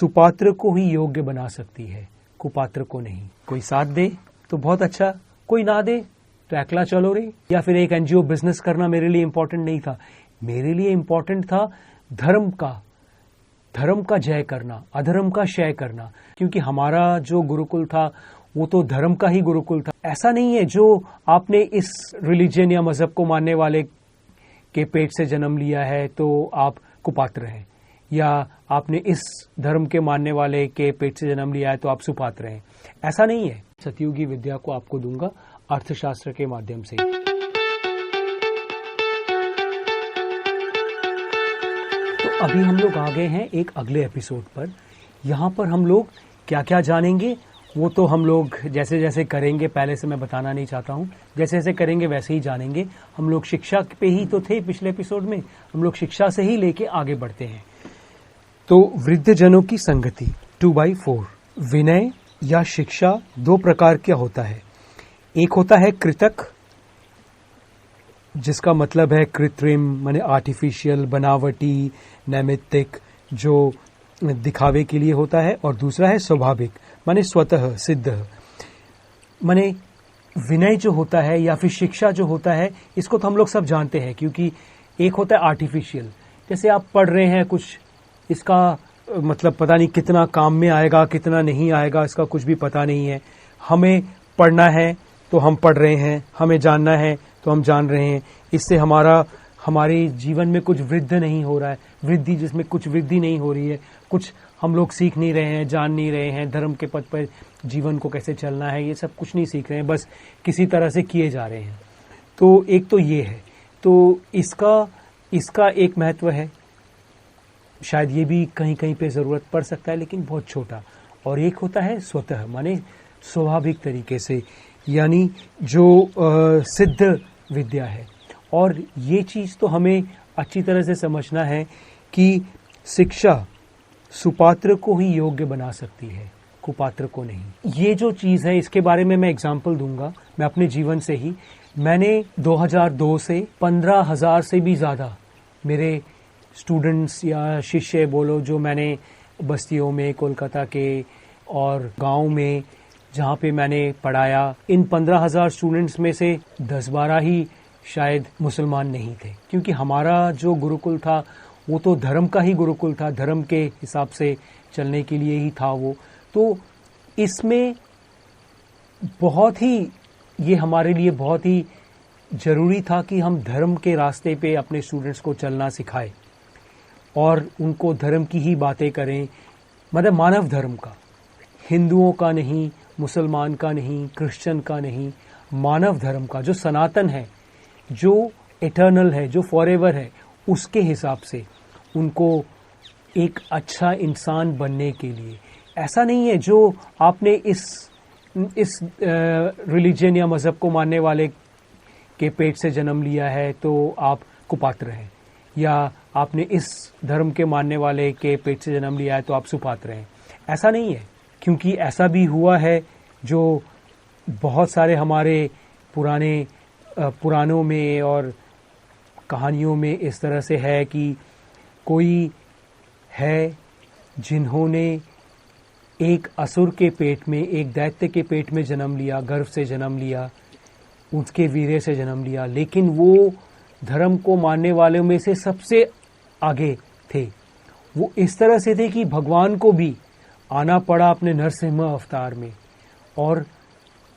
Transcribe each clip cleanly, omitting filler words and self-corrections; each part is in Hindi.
सुपात्र को ही योग्य बना सकती है, कुपात्र को नहीं। कोई साथ दे तो बहुत अच्छा, कोई ना दे तो अकेला चलो रे। या फिर एक एनजीओ बिजनेस करना मेरे लिए इंपॉर्टेंट नहीं था, मेरे लिए इंपॉर्टेंट था धर्म का जय करना, अधर्म का क्षय करना। क्योंकि हमारा जो गुरुकुल था वो तो धर्म का ही गुरुकुल था। ऐसा नहीं है जो आपने इस रिलीजन या मजहब को मानने वाले के पेट से जन्म लिया है तो आप कुपात्र हैं, या आपने इस धर्म के मानने वाले के पेट से जन्म लिया है तो आप सुपात्र हैं। ऐसा नहीं है। सतयुगी विद्या को आपको दूंगा अर्थशास्त्र के माध्यम से। तो अभी हम लोग आ गए हैं एक अगले एपिसोड पर। यहां पर हम लोग क्या क्या जानेंगे वो तो हम लोग जैसे जैसे करेंगे, पहले से मैं बताना नहीं चाहता हूं, जैसे जैसे करेंगे वैसे ही जानेंगे। हम लोग शिक्षा पे ही तो थे पिछले एपिसोड में, हम लोग शिक्षा से ही लेके आगे बढ़ते हैं। तो वृद्धजनों की संगति 2/4। विनय या शिक्षा दो प्रकार का होता है। एक होता है कृतक, जिसका मतलब है कृत्रिम, माने आर्टिफिशियल, बनावटी, नैमित्तिक, जो दिखावे के लिए होता है। और दूसरा है स्वाभाविक, माने स्वतः सिद्ध। माने विनय जो होता है या फिर शिक्षा जो होता है, इसको तो हम लोग सब जानते हैं। क्योंकि एक होता है आर्टिफिशियल, जैसे आप पढ़ रहे हैं कुछ, इसका मतलब पता नहीं कितना काम में आएगा कितना नहीं आएगा, इसका कुछ भी पता नहीं है। हमें पढ़ना है तो हम पढ़ रहे हैं, हमें जानना है तो हम जान रहे हैं। इससे हमारे जीवन में कुछ वृद्धि नहीं हो रहा है, वृद्धि जिसमें कुछ वृद्धि नहीं हो रही है, कुछ हम लोग सीख नहीं रहे हैं, जान नहीं रहे हैं, धर्म के पथ पर जीवन को कैसे चलना है, ये सब कुछ नहीं सीख रहे हैं, बस किसी तरह से किए जा रहे हैं। तो एक तो ये है, तो इसका एक महत्व है, शायद ये भी कहीं कहीं पे जरूरत पड़ सकता है, लेकिन बहुत छोटा। और एक होता है स्वतः, माने स्वाभाविक तरीके से, यानी जो सिद्ध विद्या है। और ये चीज तो हमें अच्छी तरह से समझना है कि शिक्षा सुपात्र को ही योग्य बना सकती है, कुपात्र को नहीं। ये जो चीज है इसके बारे में मैं एग्जाम्पल दूंगा, मैं अपने जीवन से ही। मैंने 2002 से 15,000 से भी ज्यादा मेरे स्टूडेंट्स या शिष्य बोलो, जो मैंने बस्तियों में, कोलकाता के और गांव में जहां पे मैंने पढ़ाया, इन 15,000 स्टूडेंट्स में से 10-12 ही शायद मुसलमान नहीं थे। क्योंकि हमारा जो गुरुकुल था वो तो धर्म का ही गुरुकुल था, धर्म के हिसाब से चलने के लिए ही था वो। तो इसमें बहुत ही, ये हमारे लिए बहुत ही जरूरी था कि हम धर्म के रास्ते पे अपने स्टूडेंट्स को चलना सिखाएं और उनको धर्म की ही बातें करें, मतलब मानव धर्म का, हिंदुओं का नहीं, मुसलमान का नहीं, क्रिश्चियन का नहीं, मानव धर्म का, जो सनातन है, जो इटर्नल है, जो फॉरएवर है, उसके हिसाब से उनको एक अच्छा इंसान बनने के लिए। ऐसा नहीं है जो आपने इस रिलीजन या मजहब को मानने वाले के पेट से जन्म लिया है तो आप कुपात्र हैं, या आपने इस धर्म के मानने वाले के पेट से जन्म लिया है तो आप सुपात्र हैं। ऐसा नहीं है। क्योंकि ऐसा भी हुआ है, जो बहुत सारे हमारे पुराणों में और कहानियों में इस तरह से है कि कोई है जिन्होंने एक असुर के पेट में, एक दैत्य के पेट में जन्म लिया, गर्भ से जन्म लिया, उसके वीर्य से जन्म लिया, लेकिन वो धर्म को मानने वालों में से सबसे आगे थे। वो इस तरह से थे कि भगवान को भी आना पड़ा अपने नरसिम्हा अवतार में और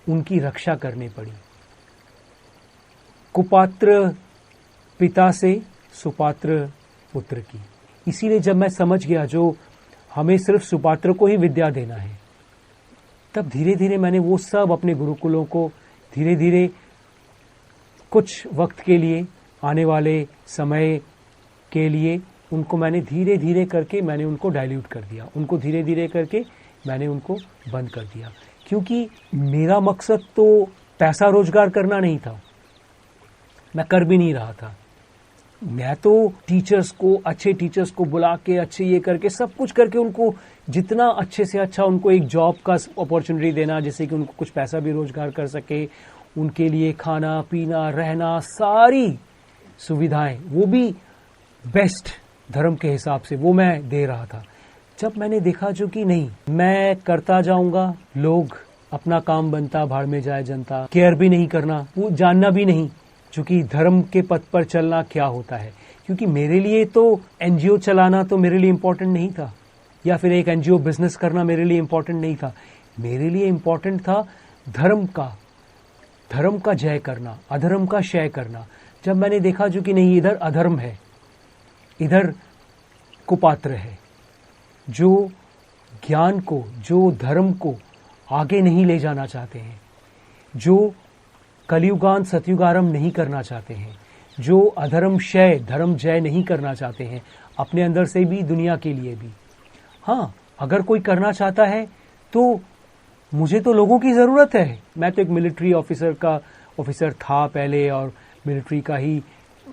उनकी रक्षा करनी पड़ी। कुपात्र पिता से सुपात्र पुत्र की। इसीलिए जब मैं समझ गया जो हमें सिर्फ सुपात्र को ही विद्या देना है, तब धीरे धीरे मैंने वो सब अपने गुरुकुलों को धीरे धीरे कुछ वक्त के लिए, आने वाले समय के लिए, उनको मैंने धीरे धीरे करके मैंने उनको डाइल्यूट कर दिया, उनको धीरे धीरे करके मैंने उनको बंद कर दिया। क्योंकि मेरा मकसद तो पैसा रोजगार करना नहीं था, मैं कर भी नहीं रहा था। मैं तो टीचर्स को, अच्छे टीचर्स को बुला के, अच्छे ये करके, सब कुछ करके उनको जितना अच्छे से अच्छा उनको एक जॉब का अपॉर्चुनिटी देना, जिससे कि उनको कुछ पैसा भी रोजगार कर सके, उनके लिए खाना पीना रहना सारी सुविधाएं, वो भी बेस्ट धर्म के हिसाब से, वो मैं दे रहा था। जब मैंने देखा जो कि नहीं, मैं करता जाऊंगा, लोग अपना काम बनता, भाड़ में जाए जनता, केयर भी नहीं करना, वो जानना भी नहीं चूंकि धर्म के पथ पर चलना क्या होता है। क्योंकि मेरे लिए तो एनजीओ चलाना तो मेरे लिए इंपॉर्टेंट नहीं था, या फिर एक एनजीओ बिजनेस करना मेरे लिए इंपॉर्टेंट नहीं था। मेरे लिए इंपॉर्टेंट था धर्म का जय करना, अधर्म का क्षय करना। जब मैंने देखा जो कि नहीं, इधर अधर्म है, इधर कुपात्र है, जो ज्ञान को, जो धर्म को आगे नहीं ले जाना चाहते हैं, जो कलयुगान सतयुगारम नहीं करना चाहते हैं, जो अधर्म क्षय धर्म जय नहीं करना चाहते हैं, अपने अंदर से भी दुनिया के लिए भी। हाँ, अगर कोई करना चाहता है तो मुझे तो लोगों की जरूरत है। मैं तो एक मिलिट्री ऑफिसर था पहले, और मिलिट्री का ही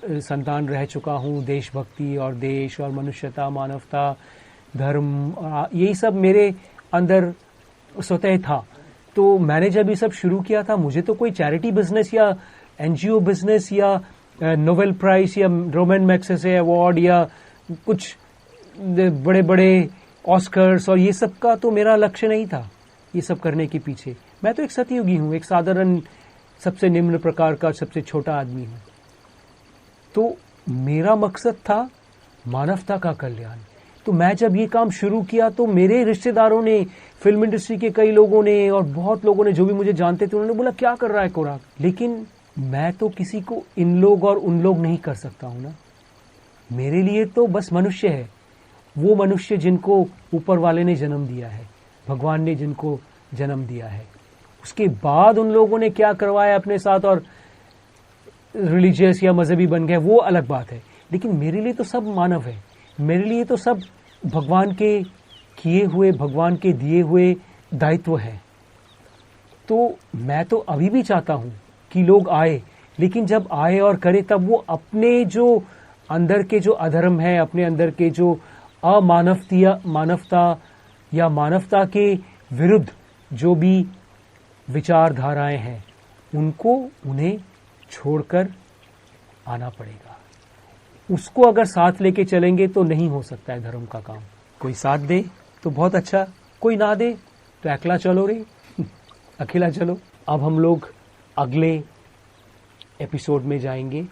संतान रह चुका हूँ। देशभक्ति और देश और मनुष्यता, मानवता, धर्म, यही सब मेरे अंदर स्वतः था। तो मैंने जब ये सब शुरू किया था, मुझे तो कोई चैरिटी बिजनेस या एनजीओ बिजनेस या नोबेल प्राइज या रोमन मैग्सेसे अवार्ड या कुछ बड़े बड़े ऑस्कर्स और ये सब का तो मेरा लक्ष्य नहीं था। ये सब करने के पीछे मैं तो एक सतयुगी हूँ, एक साधारण, सबसे निम्न प्रकार का, सबसे छोटा आदमी हूँ। तो मेरा मकसद था मानवता का कल्याण। तो मैं जब ये काम शुरू किया तो मेरे रिश्तेदारों ने, फिल्म इंडस्ट्री के कई लोगों ने और बहुत लोगों ने जो भी मुझे जानते थे, उन्होंने बोला क्या कर रहा है कोराक। लेकिन मैं तो किसी को इन लोग और उन लोग नहीं कर सकता हूं ना। मेरे लिए तो बस मनुष्य है, वो मनुष्य जिनको ऊपर वाले ने जन्म दिया है, भगवान ने जिनको जन्म दिया है। उसके बाद उन लोगों ने क्या करवाया अपने साथ और रिलीजियस या मजहबी बन गए, वो अलग बात है। लेकिन मेरे लिए तो सब मानव है, मेरे लिए तो सब भगवान के किए हुए, भगवान के दिए हुए दायित्व है। तो मैं तो अभी भी चाहता हूं कि लोग आए, लेकिन जब आए और करे तब वो अपने जो अंदर के जो अधर्म है, अपने अंदर के जो मानवता या मानवता के विरुद्ध जो भी विचारधाराएं हैं, उन्हें छोड़कर आना पड़ेगा। उसको अगर साथ लेके चलेंगे तो नहीं हो सकता है धर्म का काम। कोई साथ दे तो बहुत अच्छा, कोई ना दे तो अकेला चलो रे अकेला चलो। अब हम लोग अगले एपिसोड में जाएंगे।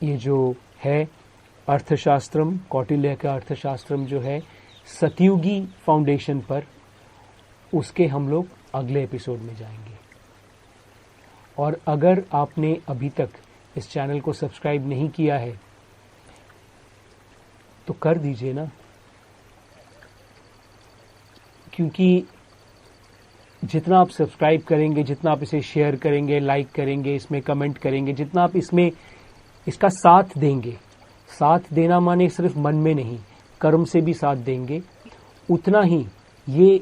ये जो है अर्थशास्त्रम, कौटिल्य का अर्थशास्त्रम जो है सतयुगी फाउंडेशन पर, उसके हम लोग अगले एपिसोड में जाएंगे। और अगर आपने अभी तक इस चैनल को सब्सक्राइब नहीं किया है तो कर दीजिए ना, क्योंकि जितना आप सब्सक्राइब करेंगे, जितना आप इसे शेयर करेंगे, लाइक करेंगे, इसमें कमेंट करेंगे, जितना आप इसका साथ देंगे, साथ देना माने सिर्फ मन में नहीं, कर्म से भी साथ देंगे, उतना ही ये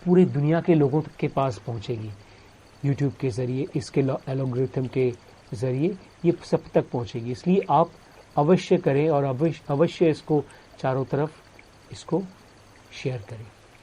पूरी दुनिया के लोगों के पास पहुंचेगी। यूट्यूब के जरिए, इसके एल्गोरिथम के जरिए ये सब तक पहुंचेगी। इसलिए आप अवश्य करें और अवश्य इसको चारों तरफ इसको शेयर करें।